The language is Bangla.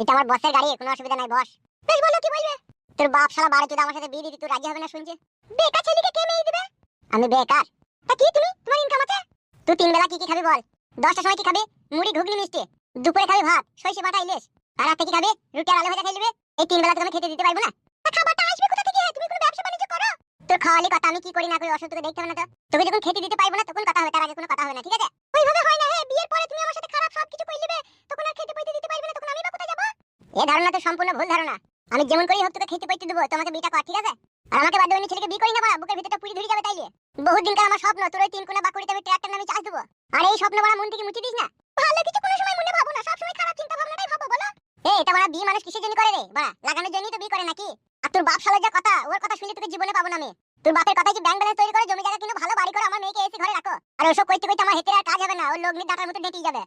এটা আমার বসের গাড়ি, কোনো অসুবিধা নাই বস। বেশ বলো কি বলবে? তোর বাপ শালা বাড়ি চোদা আমার সাথে বিয়ে দিতে তুই রাজি হবে না শুনছে। বেকার ছেলেকে কে মেয়ে দিবে? আমি বেকার। তা কি তুমি, তোমার ইনকাম আছে? তুই তিন বেলা কি কি খাবি বল? 10টার সময় কি খাবি? মুড়ি ঘুগনি মিষ্টি। দুপুরে খাবি ভাত সইষে বাটা ইলিশ। আর রাতে কি খাবি? রুটি আর আলু ভাজা খাই নিবি। এই তিন বেলা তোকে আমি খেতে দিতে পারবো না। তা খাবারটা আসবে কোথা থেকে? তুমি কোনো ব্যবসা বাণিজ্য করো? তোর খাওয়ালি কথা আমি কি করি না করি অসুখ তোকে দেখতে হবে না তো? তোকে যখন খেতে দিতে পারবো না তখন কথা হবে, তার আগে কোনো কথা হবে না, ঠিক আছে? ওইভাবে হয় না। হে বিয়ের পরে তুমি আমার সাথে খারাপ সব কিছু কই নেবে, তখন আর খেতে পইতে দিতে পারবে না, তখন আমি বা কোথায় যাব? এই ধারণা তো সম্পূর্ণ ভুল ধারণা। আমি যেমন করি হোক তোকে খেতে পইতে দেবো, তোমাকে বিয়েটা কর, ঠিক আছে? আর আমাকে বাদ দিয়ে অন্য ছেলেকে বিয়ে করি না বড়া, বুকের ভিতরটা পুরি ধরে যাবে তাইলে। বহুত দিনকার আমার স্বপ্ন তোর ওই তিন কোনা বাকুড়িতে আমি ট্রাক্টর নামে চাষ দেবো। আর এই স্বপ্ন বড়া মন থেকে মুছে দিস না। ভালো কিছু কোনো সময় মনে ভাবো না, সব সময় খারাপ চিন্তা ভাবনাটাই ভাবো বলো। এই এটা বড়া বিয়ে মানুষ কিসের জন্য করে রে বড়া? লাগানোর জন্যই তো বিয়ে করে নাকি? আর তোর বাপ শালার যা কথা, ওর কথা শুনলে তোকে জীবনে পাবো না আমি। তোর বাপের কথাই যে ব্যাংক ব্যালেন্স তৈরি করে জমি জায়গা কিনে ভালো বাড়ি করে আমার মেয়েকে এসি ঘরে রাখো, আর ওসব কইতে কইতে আমার হেতে আর কাজ হবে না, ওর লগ্নির ডাটার মতো ডেটেই যাবে।